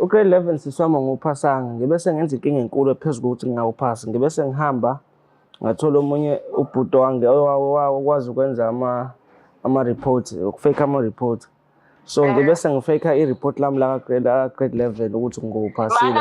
Grade 11 siswama ngophasanga ngibe sengenza inkinga enkulu ephezulu ukuthi ngingawuphasi ngibe sengihamba ngathola omunye ubhuti wange owakwazi ukwenza ama-report ukufake ama-report so ngibe sengifake i-report lami la grade 11 ukuthi ngiwuphasile.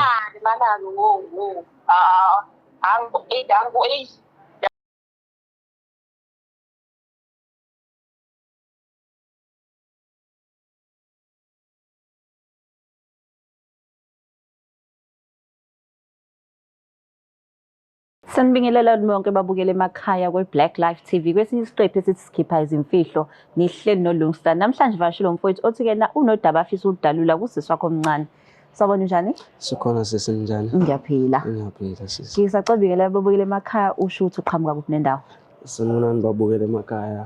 Sanibingelela bonke babukele emakhaya kwe-Black Life TV. Kwesinye isiqephu esithi sikhipha izimfihlo nihleli noLungstar. Namhlanje vashilo mfowethu othi-ke na unodaba afisa ukudalula kusisi wakho omncane. Sawubona njani? Sikhona sisi njani? Ngiyaphila. Ngiyaphila sisi. Ngisacabangela babukele emakhaya usho ukuthi uqhamuka kuphi nendawo? Sanibonani babukele emakhaya.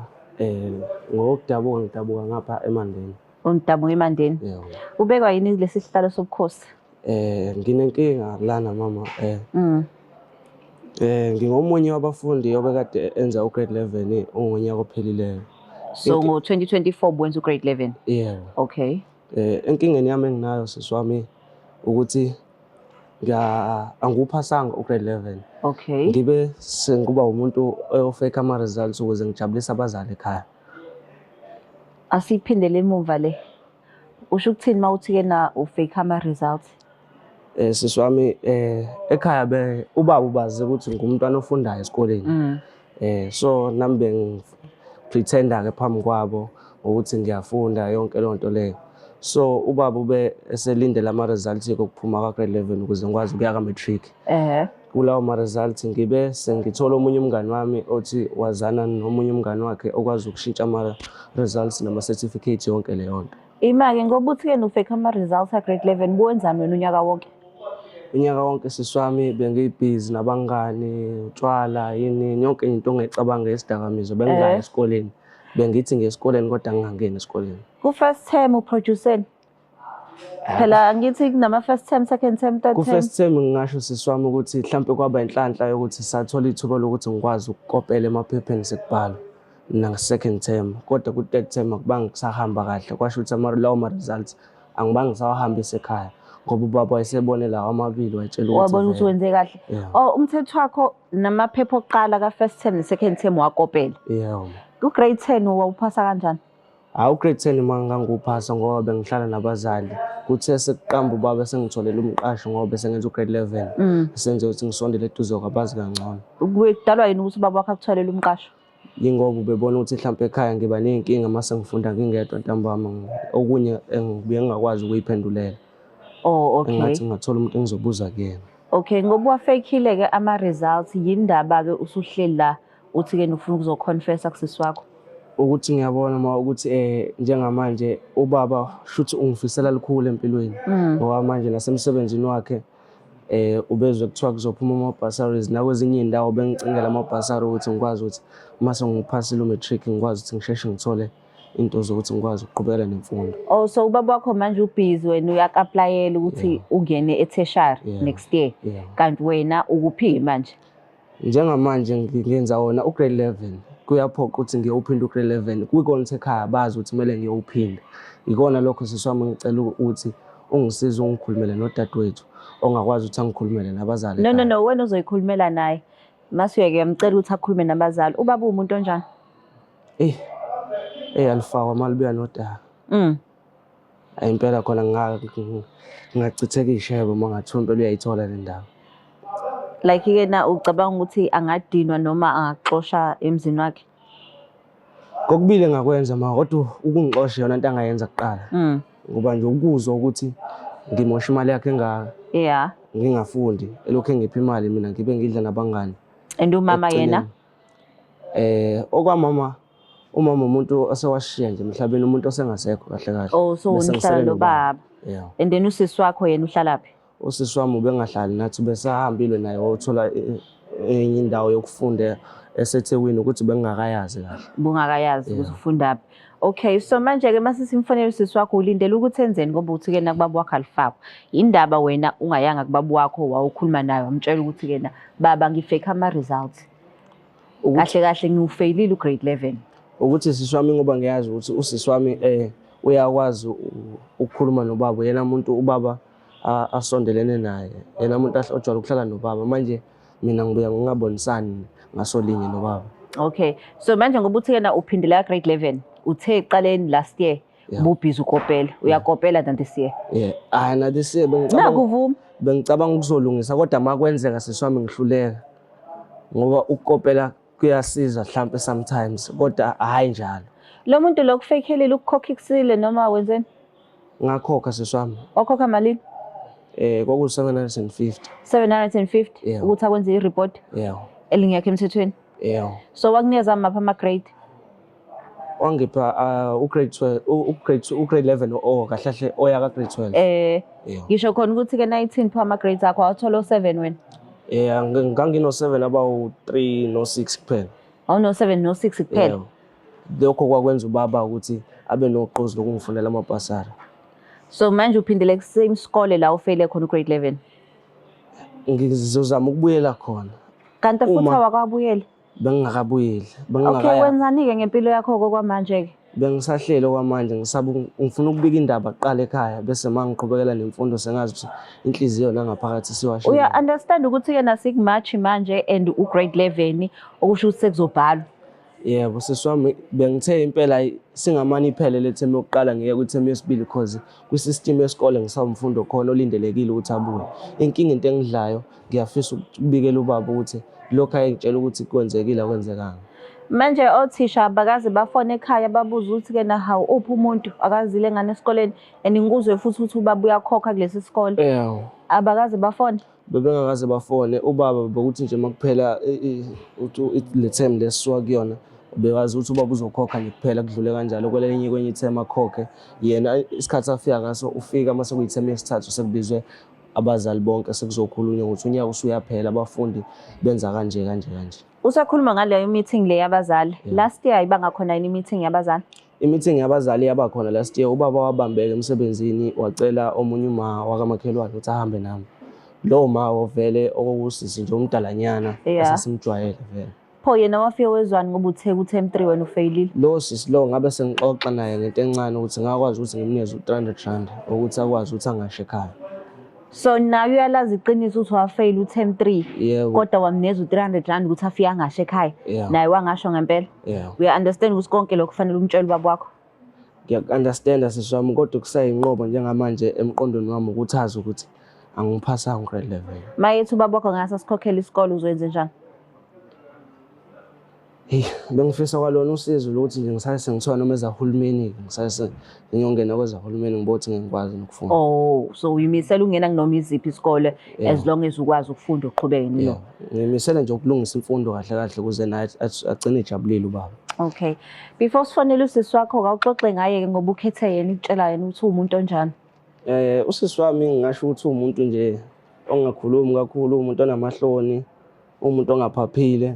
Ngokudabuka ngidabuka ngapha eMandeni. Udabuka eMandeni? Yebo. Ubekwa yini lesi sihlalo sobukhosi? Nginenkinga lana mama. Ngingomunye wabafundi obekade enza ugrade 11 ongonyaka ophelileyo. So ngo-2024 wenza ugrade 11? Yebo. Okay. Enkingeni yami enginayo siswami ukuthi angiwuphasanga ugrade 11. Okay. Ngibe senguba umuntu ofake ama-results ukuze ngijabulise abazali ekhaya. Asiphindele emuva le. Usho ukuthini mawuthi-ke na ufake ama-results? Siswami ekhaya ubaba ubazi ukuthi ngumntwana ofundayo esikoleni. So nami bengipretenda-ke phambi kwabo ukuthi ngiyafunda yonke leyo nto leyo. So ubaba ube eselindele ama-results okuphuma kwa-grade 11 ukuze ngikwazi ukuya ka-matric. Kulawo ma-results ngibe sengithola omunye umngani wami othi wazana nomunye umngani wakhe okwazi ukushintsha ama-results nama-certificate yonke leyo nto. Ima-ke ngoba uthi-ke ufake ama-results a-grade 11 buwenzani wena unyaka wonke? Unyaka wonke siswami bengibhizi nabangani, utshwala yini yonke into ongayicabanga yesidakamizwa bengilayo esikoleni. Bengithi ngesikoleni kodwa ngingangeni esikoleni. Ku-first term uproduceni? Phela ngithi kunama-first term, second term, third term? Ku-first term ngingasho siswami ukuthi mhlawumbe kwaba inhlanhla yokuthi sathola ithuba lokuthi ngikwazi ukukopela emaphepheni sekubhala na-second term. Kodwa ku-third term akubanga kusahamba kahle kwasho ukuthi lawo ma-results angibanga ngisawahambisa ekhaya. Ngoba ubaba wayesebone lawo amabili wayetshela ukuthi wabona ukuthi wenze kahle. Umthetho wakho namaphepha okuqala ka-first term ne-second term wakopela? Yebo. Ku-grade 10 wawuphasa kanjani? U-grade 10 mangangiwuphasa ngoba bengihlala nabazali. Kuthe sekuqamba ubaba sengitholele umqasho ngoba besengenza ugrade 11. Senze ukuthi ngisondele eduze kwabazi kangcono. Kudalwa yini ukuthi ubaba wakho akutholele umqasho? Yingoba ubebona ukuthi mhlawumbe ekhaya ngiba ney'nkinga mase ngifunda ngingedwa ntambama. Okunye ngingakwazi ukuyiphendulela. Oh, okay. Engathi ngingathola umuntu engizobuza kuyena. Okay, ngoba wafake-ke ama-results yindaba-ke usuhleli la uthi-ke ufuna ukuzoconfessa kusisi wakho? Ukuthi ngiyabona ma ukuthi njengamanje ubaba shuthi ungifisela likhulu empilweni. Ngoba manje nasemsebenzini wakhe ubezwe kuthiwa kuzophuma ama-bursaries nakwezinye iy'ndawo bengicingela ama-bursary ukuthi ngikwazi ukuthi mase ngiphasile u-matric ngikwazi ukuthi ngisheshe ngithole into zokuthi ngikwazi ukuqhubekela nemfundo. Oh, so ubaba wakho manje ubhizi wena uyaka-aplayela ukuthi ungene e-tertiary next year. Kanti wena ukuphi manje? Njengamanje ngenza wona ugrade 11 kuyaphoqa ukuthi ngiyophinda ugrade 11 kuyikona ukuthi ekhaya bazi ukuthi kumele ngiyophinda. Ikona lokho siswami ngicela ukuthi ungisize ungikhulumele nodadewethu ongakwazi ukuthi angikhulumele nabazali. No, wena uzoyikhulumela naye. Mase uyamcela ukuthi akhulume nabazali. Ubaba umuntu onjani? Alifakwa malibuya nodaba. Impela khona ngingachitheka ishebo mangathiwa impela uyayithola le ndaba. Like-ke na ucabanga ukuthi angadinwa noma angaxosha emzini wakhe? Kokubili ngakwenza kodwa ukungixosha yona into angayenza kuqala. Ngoba nje ukuzwa ukuthi ngimosha imali yakhe ngingafundi elokhu engipha imali mina ngibe ngidla nabangani. And umama yena? Okwamama umama umuntu osewashiya nje emhlabeni umuntu osengasekho kahle kahle. Oh, so uhlala nobaba. And then usisi wakho yena uhlalaphi? Usisi wami ubengahlali nathi besahambile naye wothola enye indawo yokufunda eseThekwini ukuthi bengakayazi kahle. Bungakayazi ukuthi ufundaphi. Okay, so manje-ke masisimfonela usisi wakho ulindele ukuthi enzeni ngoba uthi-ke na kubaba wakho alifakwa. Indaba wena ungayanga kubaba wakho wawukhuluma naye wamtshela ukuthi-ke na baba ngifake ama-results. Kahle kahle ngiwufeyilile ugrade 11. Ukuthi sisi wami ngoba ngiyazi ukuthi usisi wami uyakwazi ukukhuluma nobaba yena umuntu ubaba asondelene naye. Yena umuntu ojwayele ukuhlala nobaba. Manje mina ngibuya ngingabonisani ngasolinye nobaba. Okay. So manje ngoba uthi-ke uphindela grade 11, uthe eqaleni last year ubhizi ukopela. Uyakopela than this year? Yeah. Na this year Nakuvuma. bengicabanga ukuzolungisa kodwa makwenzeka seswami ngihluleka. Ngoba ukopela kuyasiza mhlambe sometimes kodwa hayi njalo. Lo muntu lo kufakhelile ukukhokha ikusile noma wenzeni? Ngakhokha seswami. Wakhokha malini? Kwaku 750. 750 ukuthi akwenze i-report elingekho emthethweni. So wakunikeza mapha ama-grade? Wangipha ugrade 11 kahle oya ka grade 12. Ngisho khona ukuthi-ke 19 pha ama-grades akho awuthola 7 wena? Ngangino 7 about 3 no 6 kuphela. No 7 no 6 kuphela? Lokho kwakwenza ubaba ukuthi abe noqozi lokungifunela amabhasari. So manje uphindele kusame isikole la ufeyile khona ugrade 11? Ngizozama ukubuyela khona. Kanti futhi awakabuyeli? Bengingakabuyeli. Okay, wenzani-ke ngempilo yakho kwamanje-ke? Bengisahlele kwamanje ngifuna ukubika indaba kuqala ekhaya bese mangiqhubekela nemfundo sengazi ukuthi inhliziyo nangaphakathi siwashela. Uya understand ukuthi-ke nasikuMarch manje and ugrade 11 okusho ukuthi sekuzobhalwa? Yebo seswami bengithe impela singamani iphele le theme yokuqala ngeke kwitheme yesibili because kwisystem yesikole ngisawumfundo khona olindelekile ukuthi abuye. Inkinga into engidlayo ngiyafisa ukubikela ubaba ukuthi lokho ayengitshela ukuthi kwenzekile akwenzekanga. Manje othisha abakaze bafone ekhaya babuza ukuthi-ke hawu uphi umuntu akazile ngane esikoleni and ngikuzwe futhi ukuthi ubaba uyakhokha kulesi sikole? Abakaze bafone? Bebengakaze bafone. Ubaba bekuthi nje makuphela le term lesisuka kuyona bewazi ukuthi ubaba uzokhokha nje kuphela kudlule kanjalo kwenye ithema akhokhe. Yena isikhathi afika ngaso ufika mase kuyithema yesithathu sekubizwe abazali bonke sekuzokhulunywa ukuthi unyaka usuyaphela abafundi benza kanje. Usakhuluma ngaleyo meeting le yabazali. Last year ayibanga khona yini meeting yabazali? I-meeting yabazali yaba khona last year. Ubaba wabambeka emsebenzini wacela omunye uma wakamakhelwane ukuthi ahambe nami. Lo ma ovele okusisi nje umdalanyana asasimjwayele vele. Pho yena wafike wezwani ngoba uthe ku-term 3 wena ufeyilile? Lo sisi lo ngabe sengixoxa naye ngento encane ukuthi ngakwazi ukuthi ngimnikeze u300 ukuthi akwazi ukuthi angasho ekhaya. So nawe uyalazi iqiniso ukuthi wafeyila u-term 3 kodwa wamnikeza u300 ukuthi afike angasho ekhaya naye wangasho ngempela? Uya understand ukuthi konke lokho kufanele umtshele ubaba wakho? Ngiya-understanda sisi wami kodwa kusayinqobo njengamanje emqondweni wami ukuthi azi ukuthi angiphasanga ugrade 11. Mayethi ubaba wakho ngase sikhokhele isikole uzoyenza njani? Bengifisa kwalona usizo lokuthi nje ngisase sengithiwa noma ezahulumeni ngisase ngiyongena kwezahulumeni ngibothi ngikwazi nokufunda. So uyimisela ungena kunoma iziphi isikole as long as ukwazi ukufunda uqhubeke nilo? Ngimisela nje ukulungisa imfundo kahle ukuze naye agcine ejabulile ubaba. Okay. Before sifonele usisi wakho awuxoxe ngaye ngoba ukhethe yena ukutshela yena ukuthi umuntu onjani? Usisi wami ngingasho ukuthi umuntu nje ongakhulumi kakhulu, umuntu onamahloni, umuntu ongaphaphile.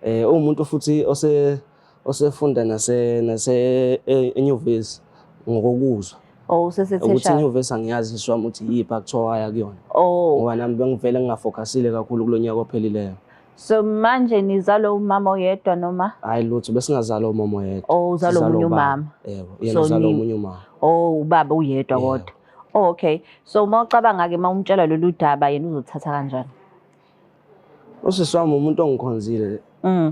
Umuntu futhi osefunda enyuvesi ngokukuzwa. Usesetheshana. Ukuthi inyuvesi angiyazi sisi wami ukuthi yiphi akuthiwa waya kuyona. Ngoba nami bengivele ngingafocusile kakhulu kulonyaka ophelileyo. So manje nizalo umama oyedwa noma? Hayi lutho besingazala umama oyedwa. Uzalo omunye umama? Yebo, yena uzalo omunye umama. Ubaba uyedwa kodwa. Okay. So mawucabanga-ke mawumtshela lolu daba yena uzothatha kanjani? Usisi wami umuntu ongikhonzile.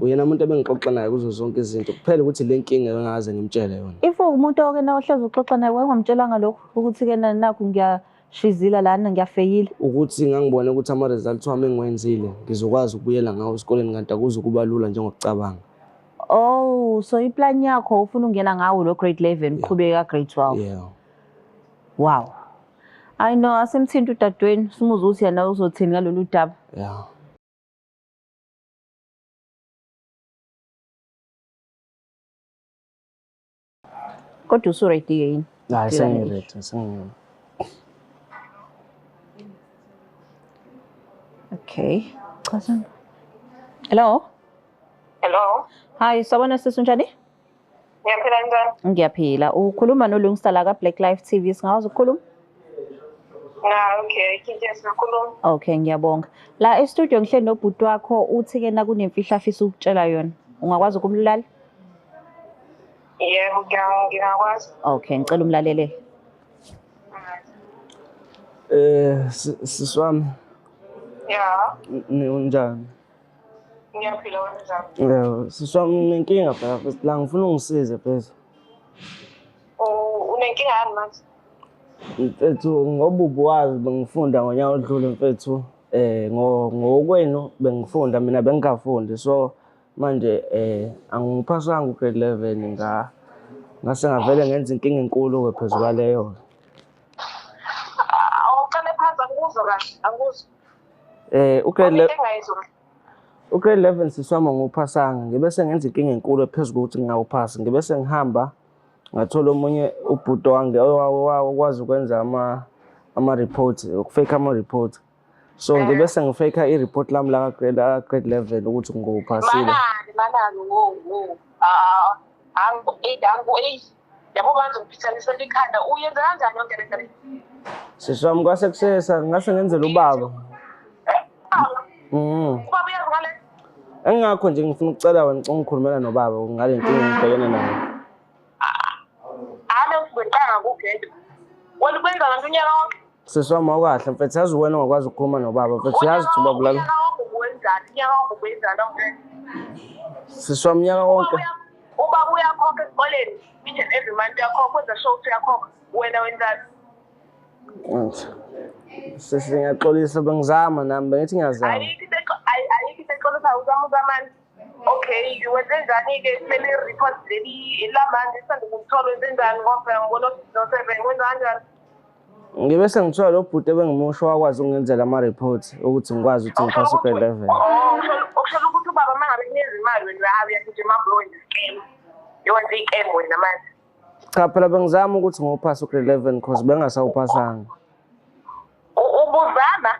Uyena umuntu ebengixoxa naye kuzo zonke izinto. Kuphela ukuthi le nkinga engaze ngimtshele yona. If umuntu oke na ohlezi uxoxa naye wangamtshelanga lokho ukuthi-ke nakho ngiyashizila lana ngiyafeyila? Ukuthi ngangibona ukuthi ama-results wami engiwenzile ngizokwazi ukubuyela ngawo esikoleni kanti akuze kuba lula njengokucabanga. So iplan yakho ufuna ungena ngawo lo grade 11 uqhubeka grade 12? Wow. I know asemthinta udadweni simuze ukuthi yena uzothini ngalolu daba. Kodwa usu-ready yini? Hayi sengiready. Okay. Hello? Hi, sawubona sisi unjani? Ngiyaphila njani? Ngiyaphila. Ukhuluma noLungisa la ka-Black Life TV. Singawazi ukukhuluma? Okay, siyakhuluma. Okay, ngiyabonga. La e-studio ngihleli nobhuti wakho uthi-ke kunemfihlo afisa ukutshela yona. Ungakwazi ukumlala? Yebo, ngiyakwazi. Okay, ngicela umlalelele. Sisi wami, Ya, unjani? ngiyaphila wena njani? Yeah, sisi wami nginenkinga phela mfethu la ngifuna ungisize mfethu. Unenkinga yani manje? Mfethu ngoba ubuwazi bengifunda ngonyaka odlule mfethu. Ngokwenu bengifunda mina bengingafundi so manje angiphasanga ugrade 11 ngase ngavele ngenza inkinga enkulu ke phezulu kwaleyo. Awuqale phansi angikuzwa kahle, angikuzwa. Ugrade Engayizwa kahle. ugrade 11 siswama nguphasanga ngibe sengenza inkinga enkulu phezulu ukuthi ngingawuphasi ngibe sengihamba ngathola omunye ubhuti wange owakwazi ukwenza ama-report ukufake ama-report so ngibe sengifake i-report lami la grade 11 ukuthi ngiwuphasile. Manani yabo manje ngiphithanisela ikhanda uyenza kanjani yonke lento le? Siswami kwase kusesa ngase ngenzela ubaba. Ubaba uyazi ngale? Engakho nje ngifuna ukucela wena ungikhulumela nobaba ngale nkinga engibhekene nayo. Ngiqanga kugedwa. Wena ukwenza nganto unyaka wonke? Siswami awukahle mfethu yazi wena ongakwazi ukukhuluma nobaba mfethu yazi ukuthi ubaba ulala. Unyaka wonke uwenzani? Unyaka wonke uwenzani awungeke? Siswami unyaka wonke. Ubaba uyakhokha esikoleni, each and every month uyakhokha, kwenza show ukuthi uyakhokha. Wena wenzani? Sisi ngiyaxolisa bengizama nami bengithi ngiyazama. Ayikho into exolisayo uzamani. Okay, wenze njani-ke kumele i-report leli lamanje sisanda ukuthola wenze njani ngoba ngibona no-7 wenza kanjani? Ngibe sengithola lo bhuti ebengimusho wakwazi ukungenzela ama-report ukuthi ngikwazi ukuthi ngiphase ugrade 11. Okusho ukuthi ubaba uma ngabe kunikeza imali wena uyagijima uhambe wenza i-scam. Yenza i-scam wena manje. Cha phela bengizama ukuthi ngiwuphase ugrade 11 because bengasawuphasanga. Ubuzama?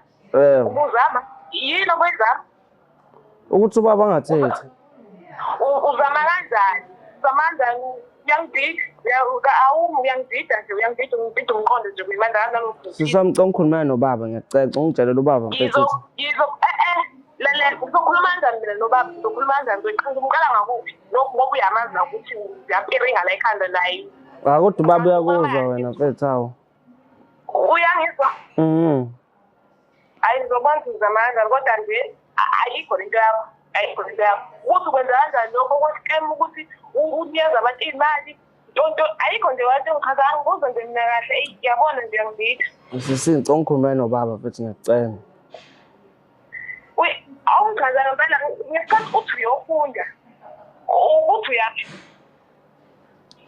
Ubuzama? Yini okwenzama? Ukuthi ubaba angathethi. Uzama kanjani? Uzama kanjani? Uyangidida uyangidida nje uyangidida umqondo nje kuyimanda kanjani lokhu? Sisami ngicela ngikhulumela nobaba ngiyacela ungitshelele ubaba mfethu. Lalela uzokhuluma kanjani mina nobaba uzokhuluma kanjani ngiqala umqala ngakuphi lokhu ngoba uyamazi ukuthi uyapiringa la ekhanda naye. Kodwa ubaba uyakuzwa wena mfethu hawo. Uyangizwa? Hayi ngizobona uzama kanjani kodwa nje ayikho lento yakho. Ukuthi kwenza kanjani lokho kwescam ukuthi unikeza abantu imali nto ayikho nje wathi ngichazanga kuze nje mina kahle ngiyabona nje ngidida. Sisi ngicela ngikhulumela nobaba futhi ngiyacela. Awungichazanga phela ngesikhathi uthi uyofunda ukuthi uyaphi?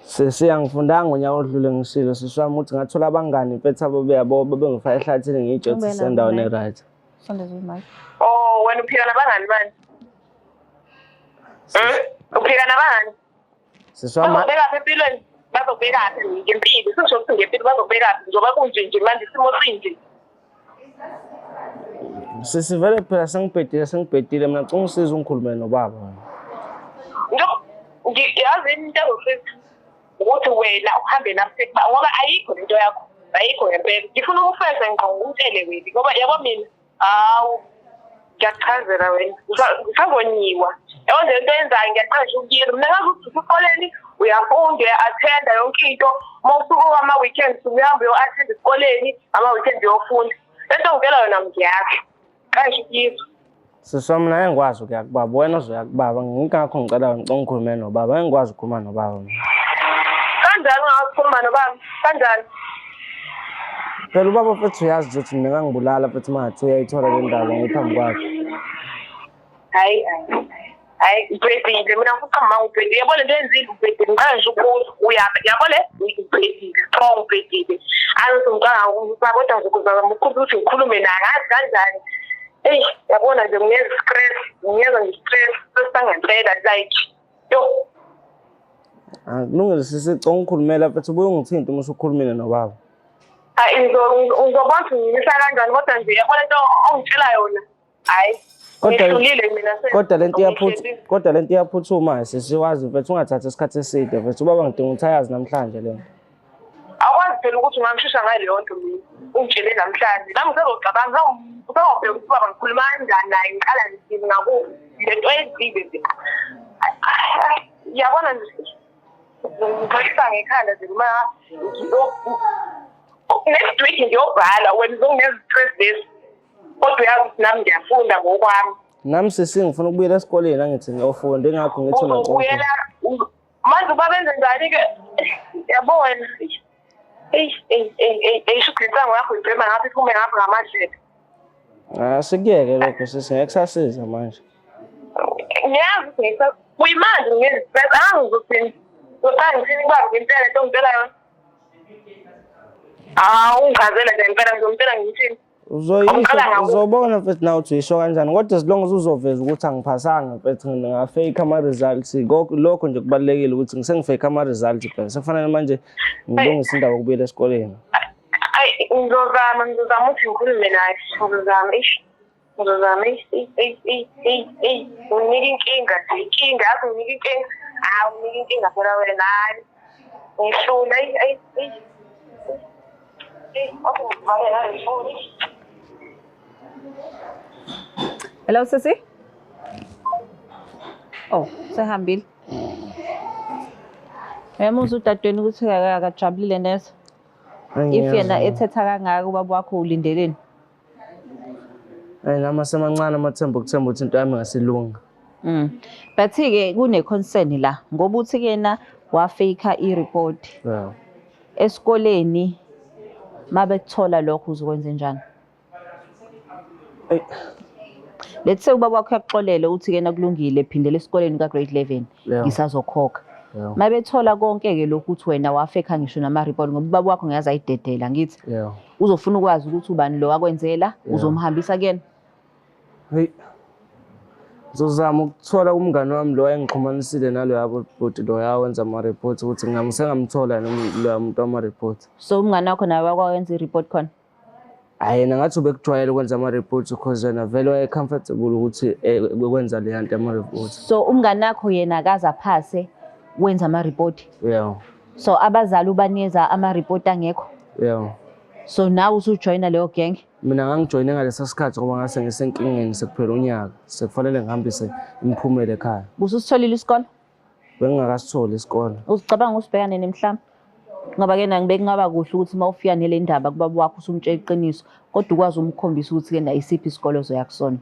Sisi angifundanga ngonyaka odlule ngishilo sisi wami ukuthi ngathola abangani mfethu abo bengifaka ehlathini ngiyitshothi sendaweni right. Wena uphila nabangani manje? Uphila nabangani? Siswama bazobeka empilweni bazobeka ngempilo sisho ukuthi ngempilo bazobeka njengoba kunje manje isimo sinje. Sisivele phela sengibhedile mina ngicela ungisize ungikhulumele nobaba. Ngiyazi into engofisa ukuthi wena uhambe nami ngoba ayikho lento yakho ayikho ngempela ngifuna ukufeza ngqo umtshele wena ngoba yabo mina hawu ngiyachazela wena ngisazonyiwa yabo nje into yenzayo ngiyaqasha ukuyela mina ngazi ukuthi esikoleni uyafunda uya-attenda yonke into uma usuku ama-weekends uyahamba uyo-attenda esikoleni ama-weekends uyofunda lento ngitshela yona ngiyakho qasha ukuyizwa. Siswami naye ngikwazi ukuya kubaba wena uzoya kubaba ngingakho ngicela ngicela ngikhulume nobaba engikwazi ukukhuluma nobaba. Kanjani ungakhuluma nobaba kanjani? Phela ubaba futhi uyazi nje ukuthi mina ngangibulala futhi mathi uyayithola le ndaba ngiphambi kwakhe. Hayi ubhedile mina ngikuqamba ubhedile yabo lento enzile ubhedile ngicela nje ukuthi yabo le ubhedile strong ubhedile ayothi ngicanga ukuthi kodwa nje kuzama ukuthi ngikhulume naye ngazi kanjani. Yabona nje ngiyeza nge-stress sesangempela like yo. Kulungile sisi ngicela ngikhulumela futhi ubuye ungithinta uma usukhulumile nobaba. Uzobona ukuthi ngimisa kanjani kodwa nje yabona into ongitshela yona hayi ngihlulile mina kodwa lento iyaphuthuma sisiwazi mfethu ungathatha isikhathi eside mfethu ubaba ngidinga ukuthi ayazi namhlanje lento. Akwazi phela ukuthi ungangishisa ngaleyo nto mina ungitshele namhlanje nami ngizocabanga ngizobheka ukuthi baba ngikhuluma kanjani naye ngiqala nje ngakuphi lento ezile nje yabona nje ngiphathisa ngekhanda nje uma next week ngiyobhala wena uzongenza-stress lesi kodwa uyazi ukuthi nami ngiyafunda ngokwami. Nami sisi ngifuna ukubuyela esikoleni angithi ngiyofunda ingakho ngithi Uzobuyela manje uba benze njani-ke yabo wena eyishugulisa ngakho ibhema ngapha iphume ngapha ngamadlela. Sikuyeke lokho sisi ngeke kusasiza manje. Ngiyazi ukuthi kuyimanje ngezistress angizothini zoqala ngifini kubaba ngempela into ngitshela yona. Ungichazele nje impela ngizomtshela ngithini. Uzobona mfethu nawe uthi uyisho kanjani kodwa as long as uzoveza ukuthi angiphasanga mfethu ngingafake ama-results lokho nje kubalulekile ukuthi ngisengifake ama-results phela sekufanele manje ngilungise indaba yokubuyela esikoleni. Ngizozama ukuthi ngikhulume naye ngizozama unginika inkinga nje inkinga yazi unginika inkinga unginika inkinga phela wena hayi ngihlula Hello sisi. Oh, sehambile. Uyamuzwa udadweni ukuthi akajabulile neze. If yena ethetha kangaka ubaba wakho ulindeleni. Nami semancane amathemba okuthemba ukuthi into yami ngasilunga. But-ke kune concern la ngoba uthi kena wafaka i-report. Yeah. Esikoleni mabekuthola lokho uzokwenza njani? Let's say ubaba wakho uyaxolela uthi kena kulungile phindela esikoleni ka grade 11 ngisazokhokha. Mabethola konke ke lokhu uthi wena wafeka ngisho nama-report ngoba ubaba wakho ngiyazi ayidedela ngithi. Uzofuna ukwazi ukuthi ubani lo wakwenzela uzomhambisa kuyena. Hey. Ngizozama ukuthola umngane wami lo ayengixhumanisile nalo bhuti lo yawenza ama-report ukuthi sengamthola lo muntu wama-report. So umngane wakho nawe wakwenza i-report khona? Hayi yena ngathi ubekujwayele ukwenza ama-report because yena vele waye-comfortable ukuthi kwenza le yanto ama-report. So umngane wakho yena akaze aphase wenza ama-report? Yeah. So abazali ubanikeza ama-report angekho? Yeah. So nawe usujoyina leyo gang? Mina ngangijoyine ngalesa sikhathi ngoba ngase ngisenkingeni sekuphela unyaka sekufanele ngihambise imiphumela ekhaya. Bususitholile isikole? Bengingakasitholi isikole. Uzicabanga usibhekane nemhlamba? Ngoba ke bekungaba kuhle ukuthi mawufika nele ndaba kubaba wakho usumtshela iqiniso kodwa ukwazi umkhombisa ukuthi ke na isiphi isikole ozoyakusona.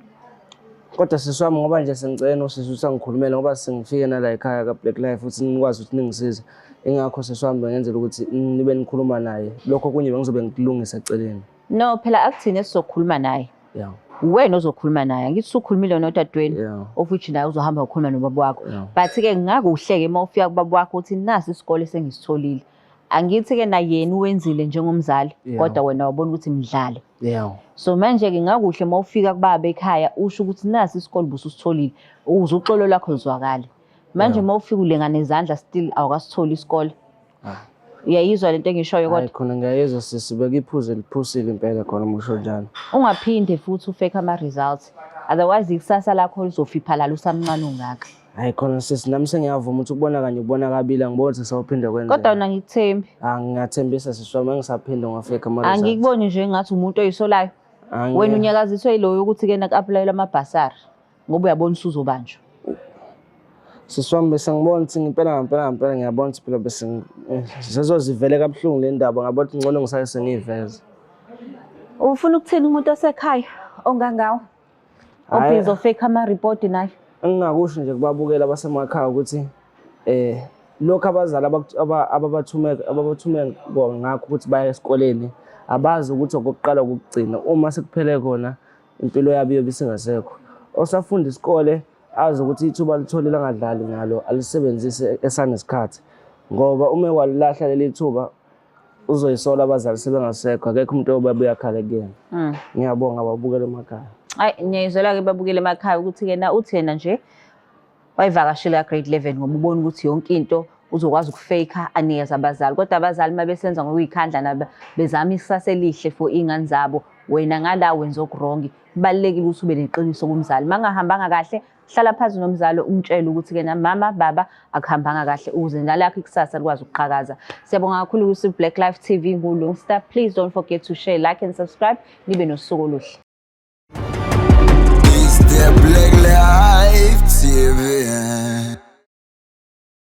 Kodwa siswami ngoba nje sengicela usisi usangikhulumela ngoba sengifike nala ekhaya ka Black Life futhi nikwazi ukuthi ningisize. Ingakho siswami bengenzela ukuthi nibe nikhuluma naye lokho kunye bengizobe ngikulungisa eceleni. No phela akuthini esizokhuluma naye. Yeah. Wena ozokhuluma naye ngithi usukhulumile nodadweni of which naye uzohamba ukukhuluma nobaba wakho. But ke ngakuhle ke mawufika kubaba wakho uthi nasi isikole sengisitholile. Angithi ke na yena uwenzile njengomzali kodwa wena wabona ukuthi mdlalo. So manje ke ngakuhle mawufika kubaba ekhaya usho ukuthi nasi isikole bususitholile uzuxolo lakho lizwakala. Manje mawufika ulengana ezandla still awukasitholi isikole. Uyayizwa lento engishoyo kodwa? Hayi khona ngiyayizwa sisibeka iphuze liphusile impela khona musho njalo. Ungaphinde futhi ufake ama-results otherwise ikusasa lakho lizofiphala usamncane ungaka. Hayi khona sisi nami sengiyavuma ukuthi ukubona kanye ubona kabili angiboni ukuthi sawuphinde kwenza. Kodwa wena ngikuthembi. Ngiyathembisa sisi wami ngisaphinde ngafake ama-results. Angikuboni nje ngathi umuntu oyisolayo. Wena unyakaziswe yiloyo ukuthi ke nak-applyela amabhasari ngoba uyabona usuzobanjwa. Sisi wami bese ngibona ukuthi ngempela ngiyabona ukuthi phela bese sezozivele kabuhlungu le ndaba ngabona ukuthi ngcono ngisaye sengiyiveza. Ufuna ukuthini umuntu osekhaya ongangawo? Obhizi ofake ama-report naye? Engingakusho nje kubabukela abasemakhaya ukuthi lokho abazali ababathume ngakho ukuthi baye esikoleni abazi ukuthi okokuqala ukugcina uma sekuphele khona impilo yabo iyobe isingasekho. Osafunda isikole azi ukuthi ithuba litholile angadlali ngalo alisebenzise esanesikhathi ngoba uma walilahla leli thuba uzoyisola abazali sebengasekho akekho umuntu obabuya khale kuyena. Ngiyabonga ababukela emakhaya. Hayi ngiyizwela ke babukele emakhaya ukuthi ke na uthi yena nje wayivakashela grade 11 ngoba ubona ukuthi yonke into uzokwazi ukufaka anikeza abazali kodwa abazali mabesenza ngokuyikhandla nabo bezama ikusasa elihle for ingane zabo wena ngala wenza okurongi kubalekile ukuthi ube neqiniso kumzali mangahambanga kahle hlala phansi nomzali umtshela ukuthi ke na mama baba akuhambanga kahle ukuze nalakho ikusasa likwazi ukuqhakaza. Siyabonga kakhulu ukuthi Black Life TV nguLungstar. Please don't forget to share, like and subscribe. Nibe nosuku oluhle. Black Life TV.